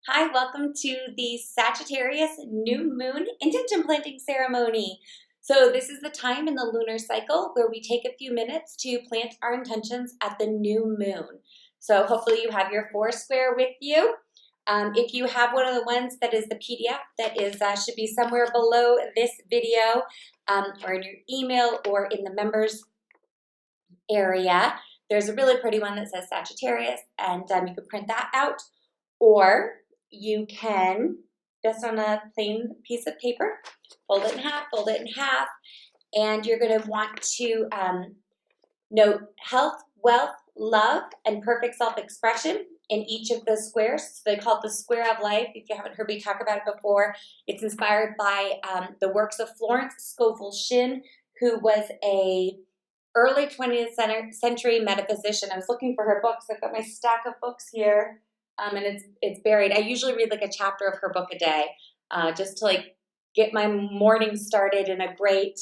Hi, welcome to the Sagittarius New Moon intention planting ceremony. So this is the time in the lunar cycle where we take a few minutes to plant our intentions at the new moon. So hopefully you have your Foursquare with you. If you have one of the ones that is the PDF that is should be somewhere below this video or in your email or in the members area, there's a really pretty one that says Sagittarius, and you can print that out. Or you can, just on a plain piece of paper, fold it in half, and you're going to want to note health, wealth, love, and perfect self-expression in each of the squares. So they call it the square of life. If you haven't heard me talk about it before, it's inspired by the works of Florence Scovel Shinn, who was a early 20th century metaphysician. I was looking for her books. I've got my stack of books here. And it's buried. I usually read like a chapter of her book a day, just to like get my morning started in a great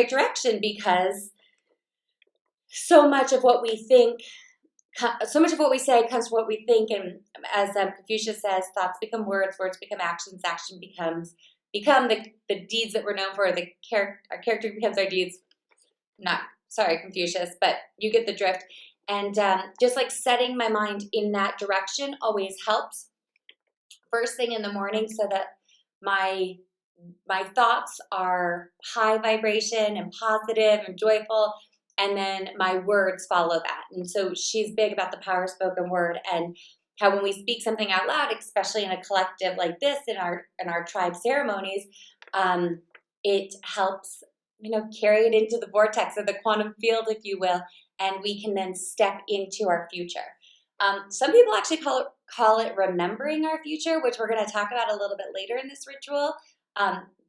direction, because so much of what we think, so much of what we say comes from what we think, and as Confucius says, thoughts become words, words become actions, action become the deeds that we're known for. Our character becomes our deeds. Sorry, Confucius, but you get the drift. And just like setting my mind in that direction always helps first thing in the morning, so that my thoughts are high vibration and positive and joyful, and then my words follow that. And so she's big about the power of spoken word, and how when we speak something out loud, especially in a collective like this, in our tribe ceremonies, it helps carry it into the vortex, or the quantum field, if you will, and we can then step into our future. Some people actually call it remembering our future, which we're going to talk about a little bit later in this ritual.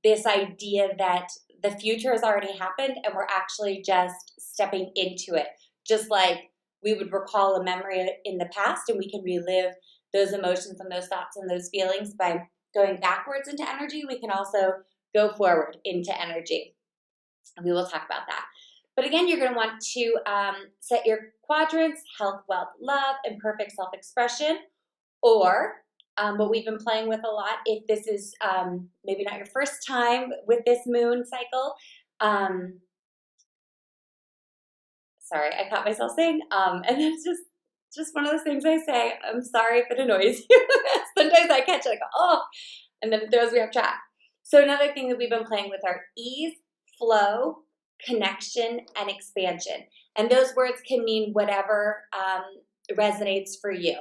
This idea that the future has already happened and we're actually just stepping into it. Just like we would recall a memory in the past, and we can relive those emotions and those thoughts and those feelings by going backwards into energy, we can also go forward into energy. And we will talk about that. But again, you're going to want to set your quadrants: health, wealth, love, and perfect self-expression. Or what we've been playing with a lot, if this is maybe not your first time with this moon cycle. Sorry, I caught myself saying, and it's just one of those things I say. I'm sorry if it annoys you. Sometimes I catch it, I go, oh, and then it throws me off track. So another thing that we've been playing with are ease, flow, connection, and expansion. And those words can mean whatever resonates for you.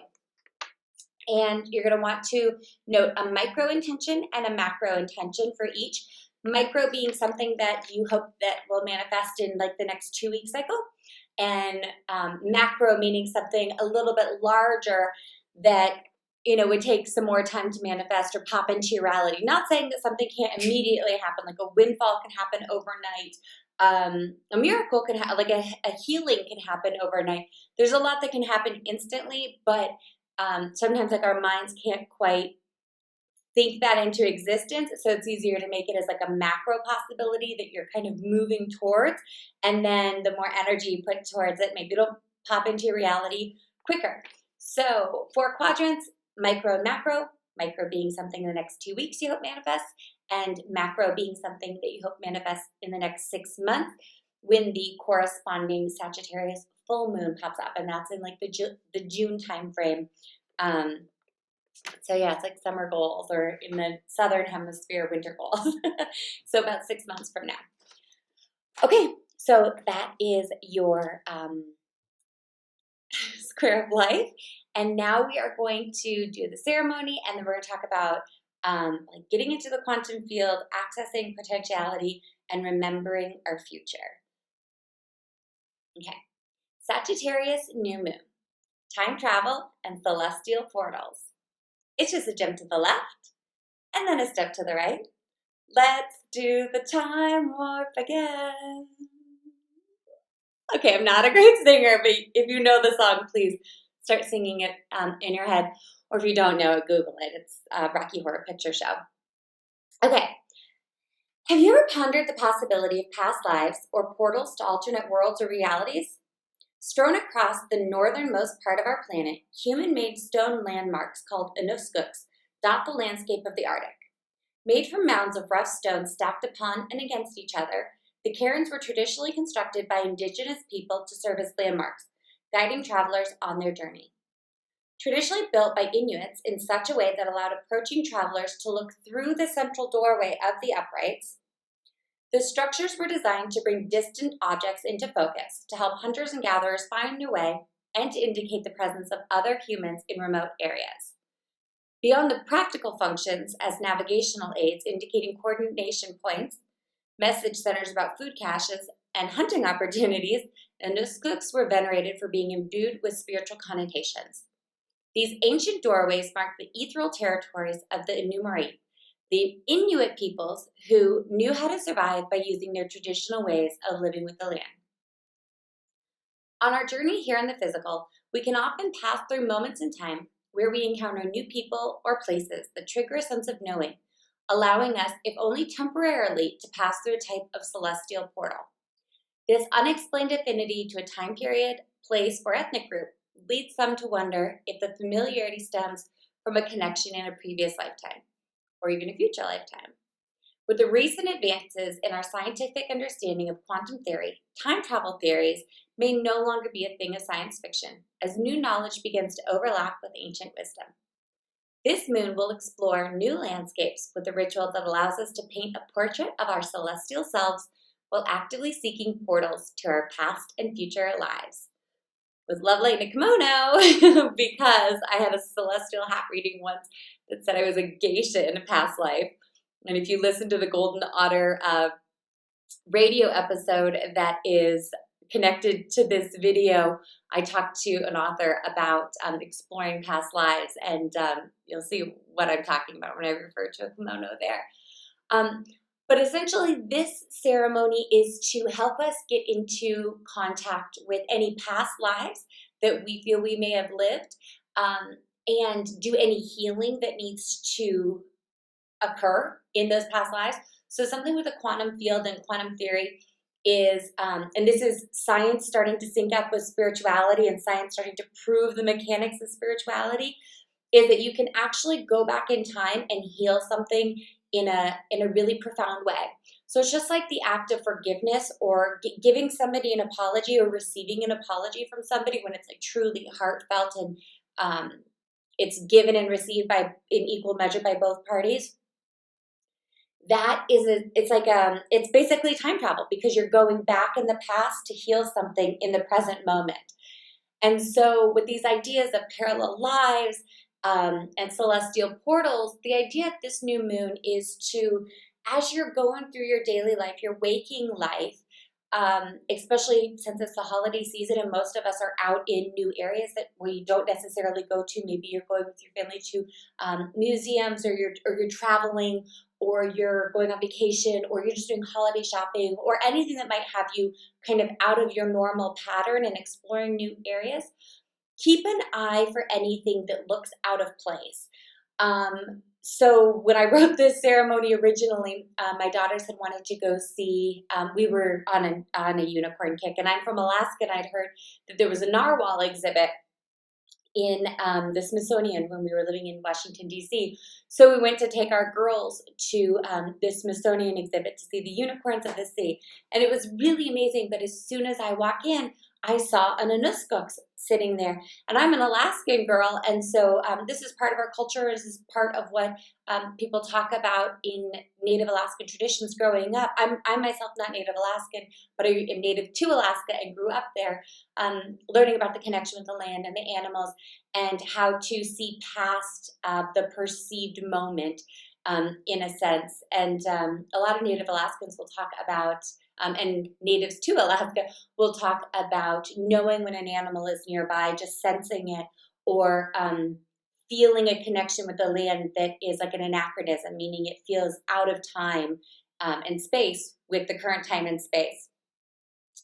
And you're going to want to note a micro intention and a macro intention for each. Micro being something that you hope that will manifest in like the next 2-week cycle. And macro meaning something a little bit larger that would take some more time to manifest or pop into your reality. Not saying that something can't immediately happen, like a windfall can happen overnight. A miracle can happen, like a healing can happen overnight. There's a lot that can happen instantly, but sometimes like our minds can't quite think that into existence. So it's easier to make it as like a macro possibility that you're kind of moving towards. And then the more energy you put towards it, maybe it'll pop into your reality quicker. So 4 quadrants: micro and macro. Micro being something in the next 2 weeks you hope manifests, and macro being something that you hope manifests in the next 6 months, when the corresponding Sagittarius full moon pops up, and that's in like the June time frame. So yeah, it's like summer goals, or in the southern hemisphere, winter goals. So about 6 months from now. Okay, so that is your square of life. And now we are going to do the ceremony, and then we're going to talk about like getting into the quantum field, accessing potentiality, and remembering our future. Okay, Sagittarius New Moon, time travel and celestial portals. It's just a jump to the left and then a step to the right. Let's do the time warp again. Okay, I'm not a great singer, but if you know the song, please start singing it in your head. Or if you don't know it, Google it. It's a Rocky Horror Picture Show. Okay. Have you ever pondered the possibility of past lives or portals to alternate worlds or realities? Strewn across the northernmost part of our planet, human-made stone landmarks called inuskuks dot the landscape of the Arctic. Made from mounds of rough stone stacked upon and against each other, the cairns were traditionally constructed by indigenous people to serve as landmarks, guiding travelers on their journey. Traditionally built by Inuits in such a way that allowed approaching travelers to look through the central doorway of the uprights, the structures were designed to bring distant objects into focus, to help hunters and gatherers find their way, and to indicate the presence of other humans in remote areas. Beyond the practical functions as navigational aids indicating coordination points, message centers about food caches, and hunting opportunities, inuskuks were venerated for being imbued with spiritual connotations. These ancient doorways mark the ethereal territories of the Inumiat, the Inuit peoples who knew how to survive by using their traditional ways of living with the land. On our journey here in the physical, we can often pass through moments in time where we encounter new people or places that trigger a sense of knowing, allowing us, if only temporarily, to pass through a type of celestial portal. This unexplained affinity to a time period, place, or ethnic group leads some to wonder if the familiarity stems from a connection in a previous lifetime, or even a future lifetime. With the recent advances in our scientific understanding of quantum theory, time travel theories may no longer be a thing of science fiction, as new knowledge begins to overlap with ancient wisdom. This moon will explore new landscapes with a ritual that allows us to paint a portrait of our celestial selves while actively seeking portals to our past and future lives. With love light in a kimono, because I had a celestial hat reading once that said I was a geisha in a past life. And if you listen to the Golden Otter radio episode that is connected to this video, I talked to an author about exploring past lives, and you'll see what I'm talking about when I refer to a kimono there. But essentially, this ceremony is to help us get into contact with any past lives that we feel we may have lived, and do any healing that needs to occur in those past lives. So something with the quantum field and quantum theory is, and this is science starting to sync up with spirituality and science starting to prove the mechanics of spirituality, is that you can actually go back in time and heal something in a really profound way. So it's just like the act of forgiveness or giving somebody an apology or receiving an apology from somebody when it's like truly heartfelt and it's given and received in equal measure by both parties. That is it's basically time travel, because you're going back in the past to heal something in the present moment. And so with these ideas of parallel lives, and celestial portals, the idea of this new moon is to, as you're going through your daily life, your waking life, especially since it's the holiday season and most of us are out in new areas that we don't necessarily go to. Maybe you're going with your family to museums, or you're traveling, or you're going on vacation, or you're just doing holiday shopping, or anything that might have you kind of out of your normal pattern and exploring new areas. Keep an eye for anything that looks out of place. So when I wrote this ceremony originally, my daughters had wanted to go see, we were on a unicorn kick, and I'm from Alaska, and I'd heard that there was a narwhal exhibit in the Smithsonian when we were living in Washington, D.C. So we went to take our girls to the Smithsonian exhibit to see the unicorns of the sea. And it was really amazing, but as soon as I walk in, I saw an inuskuk sitting there. And I'm an Alaskan girl, and so this is part of our culture. This is part of what people talk about in Native Alaskan traditions growing up. I'm myself not Native Alaskan, but I am native to Alaska and grew up there, learning about the connection with the land and the animals and how to see past the perceived moment, in a sense. And a lot of Native Alaskans will talk about, and natives to Alaska will talk about knowing when an animal is nearby, just sensing it, or feeling a connection with the land that is like an anachronism, meaning it feels out of time and space with the current time and space.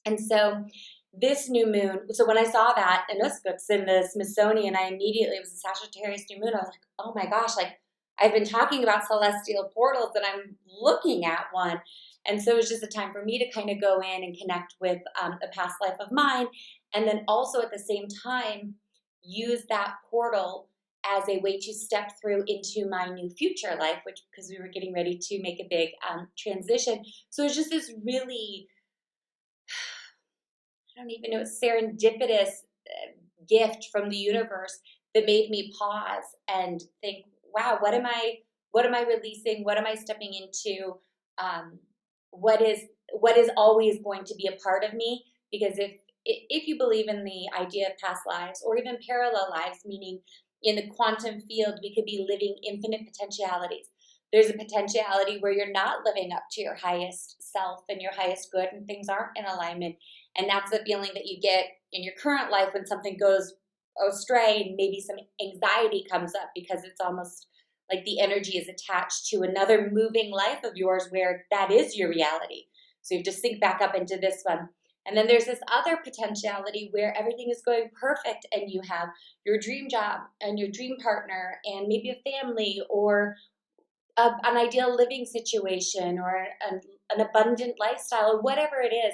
And so this new moon, so when I saw that Inuskuks in the Smithsonian, it was a Sagittarius New Moon. I was like, oh my gosh, like I've been talking about celestial portals and I'm looking at one. And so it was just a time for me to kind of go in and connect with a past life of mine And then also at the same time, use that portal as a way to step through into my new future life, which, because we were getting ready to make a big transition. So it's just this really, I don't even know, serendipitous gift from the universe that made me pause and think, wow, what am I releasing? What am I stepping into? What is always going to be a part of me? Because if you believe in the idea of past lives or even parallel lives, meaning in the quantum field, we could be living infinite potentialities. There's a potentiality where you're not living up to your highest self and your highest good, and things aren't in alignment. And that's the feeling that you get in your current life when something goes astray and maybe some anxiety comes up, because it's almost like the energy is attached to another moving life of yours where that is your reality. So you have to sync back up into this one. And then there's this other potentiality where everything is going perfect and you have your dream job and your dream partner and maybe a family or an ideal living situation or an abundant lifestyle or whatever it is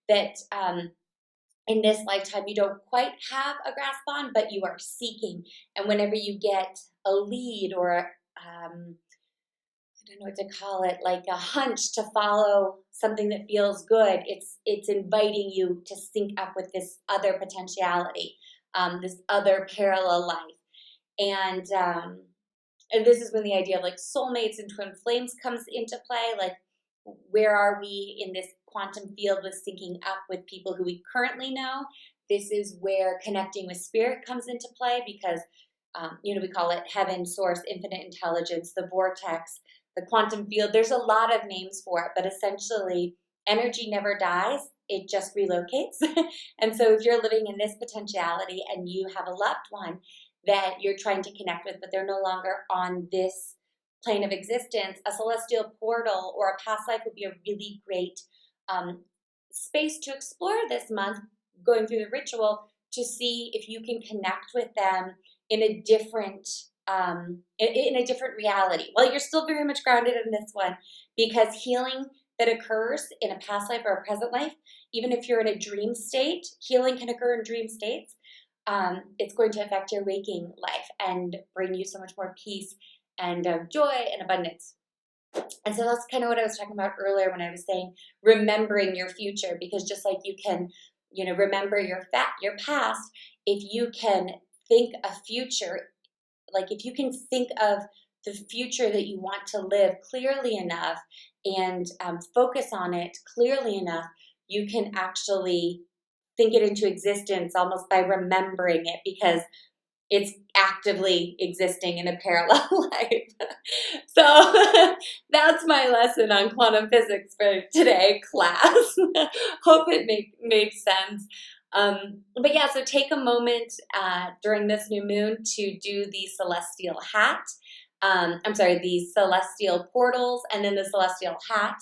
that in this lifetime you don't quite have a grasp on, but you are seeking. And whenever you get a lead or I don't know what to call it, like a hunch to follow something that feels good, it's inviting you to sync up with this other potentiality, this other parallel life. And this is when the idea of like soulmates and twin flames comes into play. Like, where are we in this quantum field with syncing up with people who we currently know? This is where connecting with spirit comes into play, because we call it heaven, source, infinite intelligence, the vortex, the quantum field. There's a lot of names for it, but essentially energy never dies. It just relocates. And so if you're living in this potentiality and you have a loved one that you're trying to connect with, but they're no longer on this plane of existence, a celestial portal or a past life would be a really great space to explore this month, going through the ritual to see if you can connect with them in a different reality. Well, you're still very much grounded in this one, because healing that occurs in a past life or a present life, even if you're in a dream state, healing can occur in dream states. It's going to affect your waking life and bring you so much more peace and joy and abundance. And so that's kind of what I was talking about earlier when I was saying remembering your future, because just like you can, remember your past, if you can think a future, like if you can think of the future that you want to live clearly enough and focus on it clearly enough, you can actually think it into existence almost by remembering it, because it's actively existing in a parallel life. So that's my lesson on quantum physics for today, class. Hope it made sense. But yeah, so take a moment during this new moon to do the celestial hat. The celestial portals, and then the celestial hat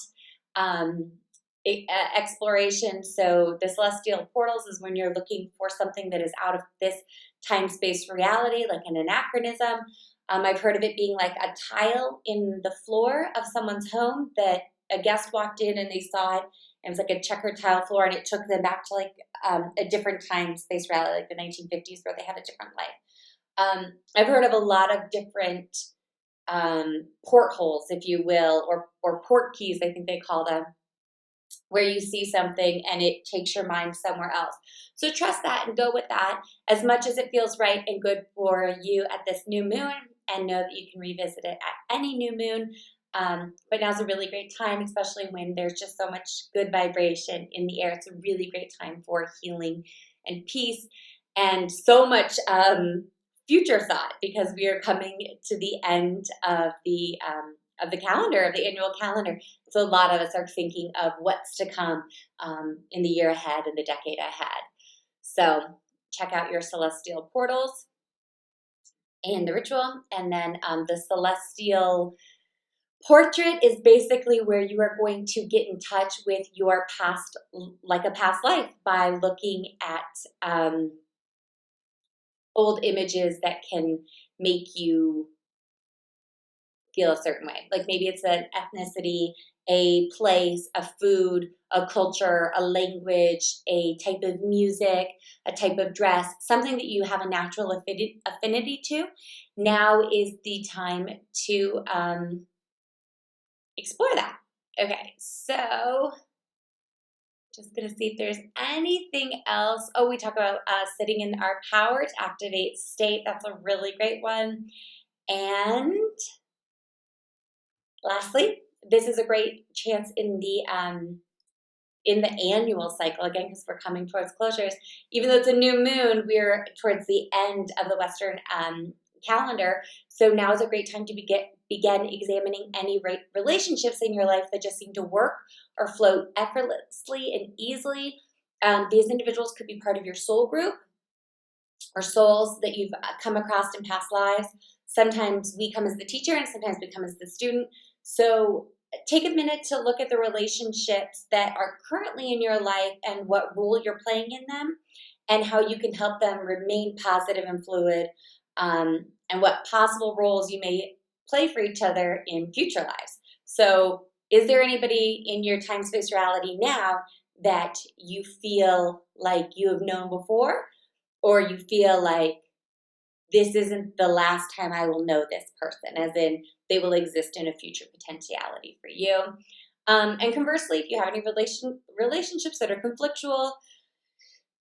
exploration. So the celestial portals is when you're looking for something that is out of this time-space reality, like an anachronism. I've heard of it being like a tile in the floor of someone's home that a guest walked in and they saw it. It was like a checkered tile floor, and it took them back to like a different time-space reality, like the 1950s, where they had a different life. I've heard of a lot of different portholes, if you will, or port keys, I think they call them, where you see something and it takes your mind somewhere else. So trust that and go with that as much as it feels right and good for you at this new moon, and know that you can revisit it at any new moon. But now's a really great time, especially when there's just so much good vibration in the air. It's a really great time for healing and peace, and so much future thought, because we are coming to the end of the calendar, of the annual calendar. So a lot of us are thinking of what's to come in the year ahead and the decade ahead. So check out your celestial portals and the ritual. And then the celestial portrait is basically where you are going to get in touch with your past, like a past life, by looking at old images that can make you feel a certain way. Like maybe it's an ethnicity a place, a food, a culture, a language, a type of music, a type of dress, something that you have a natural affinity to, now is the time to explore that. Okay, so just gonna see if there's anything else. Oh, we talk about sitting in our power to activate state. That's a really great one. And lastly, this is a great chance in the annual cycle, again, because we're coming towards closures. Even though it's a new moon, we're towards the end of the Western calendar. So now is a great time to begin examining any relationships in your life that just seem to work or flow effortlessly and easily. These individuals could be part of your soul group or souls that you've come across in past lives. Sometimes we come as the teacher and sometimes we come as the student. So take a minute to look at the relationships that are currently in your life and what role you're playing in them and how you can help them remain positive and fluid, and what possible roles you may play for each other in future lives. So is there anybody in your time-space reality now that you feel like you have known before, or you feel like this isn't the last time I will know this person, as in they will exist in a future potentiality for you? And conversely, if you have any relationships that are conflictual,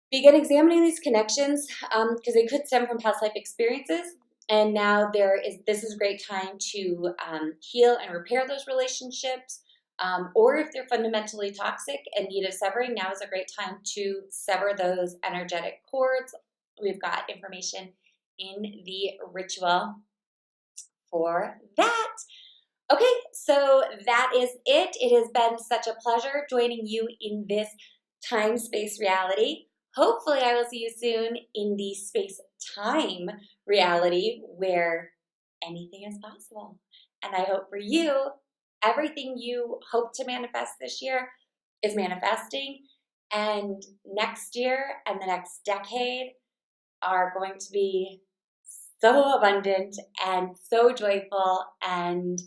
begin examining these connections because they could stem from past life experiences. And now this is a great time to heal and repair those relationships. Or if they're fundamentally toxic and need a severing, now is a great time to sever those energetic cords. We've got information in the ritual for that. Okay, so that is it. It has been such a pleasure joining you in this time-space reality. Hopefully I will see you soon in the space-time reality where anything is possible. And I hope for you, everything you hope to manifest this year is manifesting. And next year and the next decade are going to be so abundant and so joyful and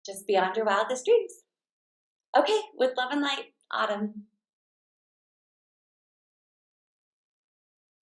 just beyond your wildest dreams. Okay, with love and light, Autumn.